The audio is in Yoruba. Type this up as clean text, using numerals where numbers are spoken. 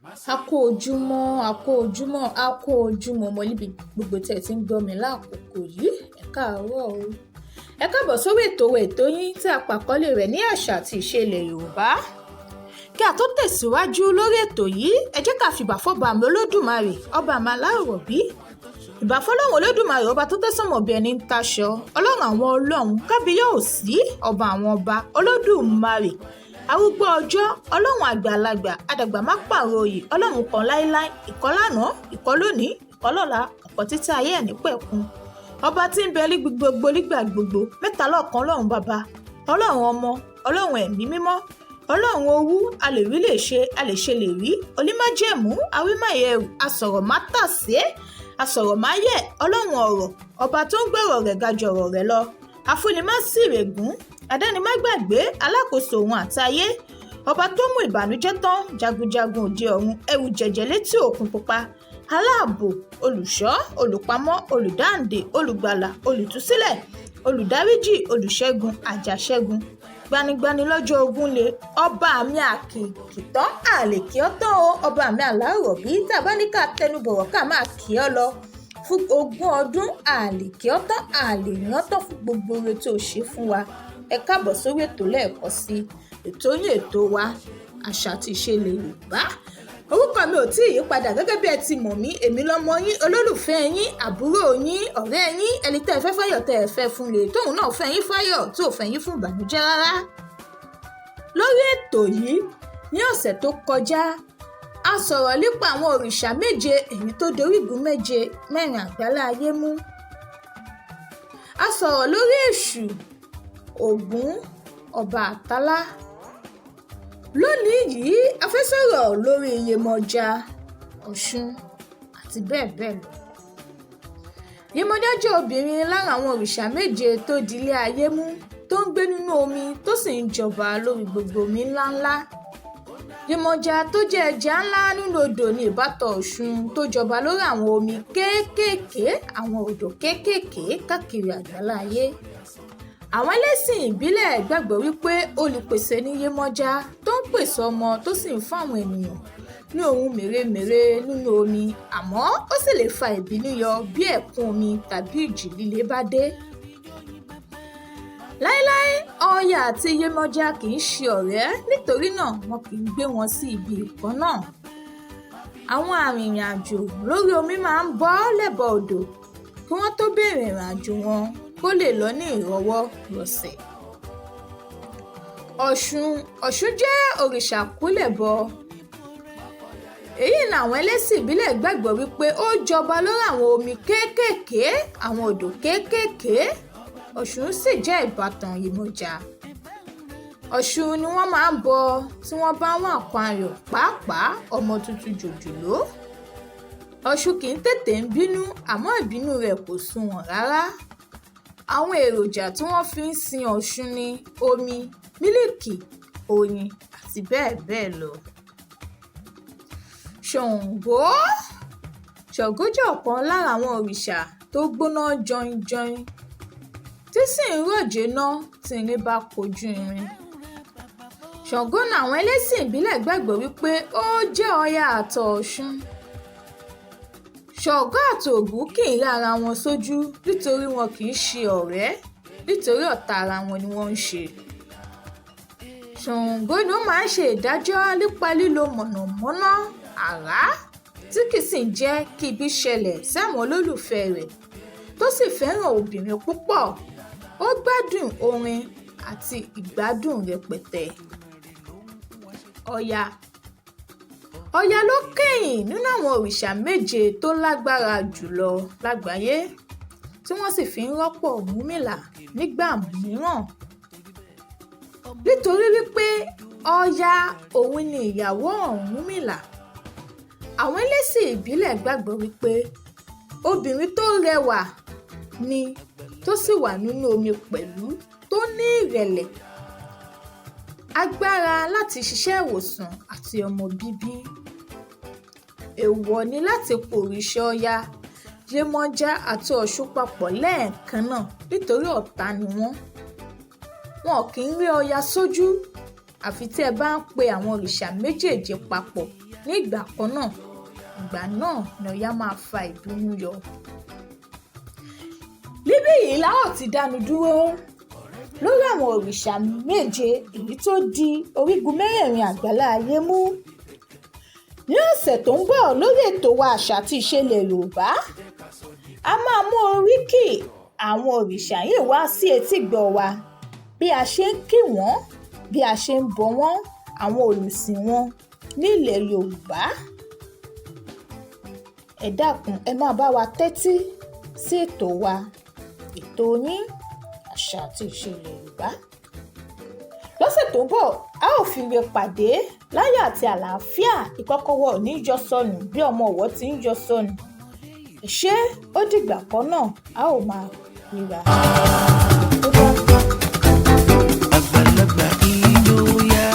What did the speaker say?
a kú ojúmọ́ mo níbi gbogbo tẹ̀ tí ń gbọ́ mi lákòókò yìí ẹ káàárọ̀ o. Ẹ káàbọ̀ sórí ètò yín tí a pàkọ́lé rẹ̀ ní àṣà àti ìṣe ilẹ̀ Yorùbá. Kí a tó tẹ̀síwájú lórí ètò yìí ẹ jẹ́ ká fìbà fọ́ba mi Olódùmarè ọba mi alárọ̀bí. Ìbà fọ́lọ́run Olódùmarè ọba tó tẹ́ sánmọ̀ bí ẹni ń taṣọ, ọlọ́run àwọn ọlọ́run kábíyèsí ọba àwọn ọba Olódùmarè arúgbó ọjọ́, ọlọ́run àgbàlagbà adàgbà má pààrọ̀ òye, ọlọ́run kan láíláí, ìkan lánàá, ìkan lónìí, ìkan lọ́la, ọ̀pọ̀ títí ayé ẹ̀ nípẹ̀kun. Ọba tí ń bẹ ní gbogbo nígbà gbogbo, mẹ́ta lọ́kan ọlọ́run bàbá, ọlọ́run ọmọ, ọlọ́run ẹ̀mí mímọ́, ọlọ́run owú, a lè rí lè ṣe, a lè ṣe lè rí, onímájẹ̀mú, awímáyẹ̀rù, asọ̀rọ̀ má tàsé, asọ̀rọ̀ má yẹ̀, ọlọ́run ọ̀rọ̀, ọba tó ń gbọ̀rọ̀ rẹ̀ ga jọ̀rọ̀ rẹ̀ lọ, afúnimásìrègún, adánimágbàgbé, alákòóso òun àtayé, ọba tó mú ìbànújẹ́ tán, jagunjagun òde ọ̀run, ẹrù jẹ̀jẹ̀ létí òkun pupa, aláàbò, olùṣọ́, olùpamọ́, olùdáǹdè, olùgbàlà, olùtúsílẹ̀, olùdáríjì, olùṣẹ́gun, àjàṣẹ́gun, gbanigbani lọ́jọ́ ogun le, ọba mi àkìkì tán àlè kí ọ́ tán o, ọba mi àlárọ̀bí tàbá ní ká tẹnubọ̀rọ̀ ká máa kí ọ́ lọ fún 20 ọdún, àlè kí ọ́ tán àlè yàn ọ́ tán fún gbogbo oore tó ṣe fún wa. Ẹ káàbọ̀ sórí ètò lẹ́ẹ̀kan sí ètò yín ètò wa àṣà àti ìṣe ilẹ̀ Yorùbá. Orúkọ mi ò tí ì yí padà gẹ́gẹ́ bí ẹ ti mọ̀ mí, èmi lọ́mọ yín, olólùfẹ́ yín, àbúrò yín, ọ̀rẹ́ yín, ẹni tẹ́ ẹ fẹ́ fáyọ̀ tẹ́ ẹ fẹ́ fún lè tóun náà fẹ́ yín fáyọ̀ tí ò fẹ́ yín fún ìbànújẹ́ rárá. Lórí ètò yìí ní ọ̀sẹ̀ tó kọjá a sọ̀rọ̀ nípa àwọn òrìṣà méje èyí tó dorígun méje mẹ́rin àgbáláyé mú. A sọ̀rọ̀ lórí Èṣù, Ògún, Ọbàtálá. Lónìí yìí a fẹ́ sọ̀rọ̀ lórí Yemọja, Ọ̀ṣun àti bẹ́ẹ̀ bẹ́ẹ̀ lọ. Yemọja jẹ́ obìnrin lára àwọn òrìṣà méje tó dilé ayé mú, tó ń gbé nínú omi tó sì ń jọba lórí gbogbo omi ńláńlá. Yemọja tó jẹ́ ẹja ńlá nínú odò ní ìbátan Ọ̀ṣun tó jọba lórí àwọn omi kéékèèké, àwọn odò kéékèèké káàkiri àgbáláyé. Àwọn ẹlẹ́sìn ìbílẹ̀ gbàgbọ́ wípé olùpèsè ní Yemọja tó ń pèsè ọmọ tó sì ń fún àwọn ènìyàn ní ohun mèremère nínú omi, àmọ́ ó sì lè fa ìbínú yọ bí ẹ̀kún omi tàbí ìjì líle bá dé. Láíláí Ọya àti Yemọja kì í ṣe ọ̀rẹ́, nítorí náà wọn kì í gbé wọn sí ibi ìkan náà. Àwọn arìnrìn-àjò lórí omi máa ń bọ́ lẹ́bàá odò kí wọ́n tó bẹ̀rẹ̀ ìrìnàjò wọn kó lè lọ ní ìrọ̀wọ́ rọsẹ̀. Ọ̀ṣun jẹ́ òrìṣà kúlẹ̀bọ. Èyí ni àwọn ẹlẹ́sìn ìbílẹ̀ gbàgbọ́ wípé ó jọba lórí àwọn omi kéékèèké, àwọn odò kéékèèké. Ọ̀ṣun sì jẹ́ ìbátan Yemọja. Ọ̀ṣun ni wọ́n máa ń bọ tí wọ́n bá wọ́n àpọn ayọ̀, pàápàá ọmọ tuntun jòjòló. Ọ̀ṣun kì í tètè ń bínú, àmọ́ ìbínú rẹ̀ kò sunwọ̀n rárá. Àwọn èròjà tí wọ́n fi ń sin Ọ̀ṣun ni omi, mílìkì, oyin àti bẹ́ẹ̀ bẹ́ẹ̀ lọ. Ṣàngó jẹ́ ọ̀kan lára àwọn òrìṣà tó gbóná jọinjọin tí sì ń rọ̀jò náà tí irin bá kojú irin. Ṣàngó ní àwọn ẹlẹ́sìn ìbílẹ̀ gbàgbọ́ wípé ó jẹ́ Ọya àti Ọ̀ṣun. Ṣàngó àti Ògún kì í rí ara wọn sójú nítorí wọn kì í ṣe ọ̀rẹ́, nítorí ọ̀tá ara wọn ni wọ́n ń ṣe. Ṣàngó ni ó máa ń ṣe ìdájọ́ nípa lílo mọ̀nàmọ́ná, àrá, tí kì í sì jẹ́ kí ibi ṣẹlẹ̀ sáwọn olólùfẹ́ rẹ̀ tó sì fẹ́ràn obìnrin púpọ̀. Ó gbádùn orin àti ìgbádùn rẹpẹtẹ. Ọya ló kẹ́yìn nínú àwọn òrìṣà méje tó lágbára jùlọ lágbàáyé tí wọ́n sì fi ń rọ́pò Ọ̀rúnmìlà nígbà mìíràn. Nítorí wípé Ọya òun ni ìyàwó Ọ̀rúnmìlà. Àwọn ẹlẹ́sìn ìbílẹ̀ gbàgbọ́ wípé obìnrin tó rẹwà ni tó sì wà nínú omi pẹ̀lú, tó ní ìrẹ̀lẹ̀, agbára láti ṣiṣẹ́ ìwòsàn àti ọmọ bíbí. Èèwọ̀ ni láti pòrìṣà Ọya, Yemọja àti Ọ̀ṣun papọ̀ lẹ́ẹ̀kan náà nítorí ọ̀tá ni wọ́n. Wọn kì í rí Ọya sójú àfi tí ẹ bá ń pe àwọn òrìṣà méjèèjì papọ̀ ní ìgbà kan náà, ìgbà náà ni Ọya máa fa ìbínú yọ. Níbí yìí la ó ti dánu dúró lórí àwọn òrìṣà méje èyí tó di orígun mẹ́rẹ̀ẹ̀rin àgbálá ayé mú. Ní ọ̀sẹ̀ tó ń bọ̀ lórí ètò wa àṣà àti ìṣẹ̀lẹ̀ Yorùbá, a máa mú oríkì àwọn òrìṣà yìí wá sí etígbọ̀ wa, bí a ṣe ń kí wọ́n, bí a ṣe ń bọ wọ́n, àwọn olùsìn wọn ní ilẹ̀ Yorùbá. Ẹ dákun ẹ máa bá wa tẹ́tí sí ètò wa, ètò yín àṣà àti ìṣẹ̀lẹ̀ Yorùbá. Lọ́sẹ̀ tó ń bọ̀ a ó fi ire pàdé láyọ̀ àti àlàáfíà. Ìkọ́kọ̀wọ́ ò ní yọ sọnù bí ọmọ ọ̀wọ́ ti ń yọ sọnù. Ṣé ó dìgbà kan náà a ó máa ríra. Àgbàlagbà ìjòyà.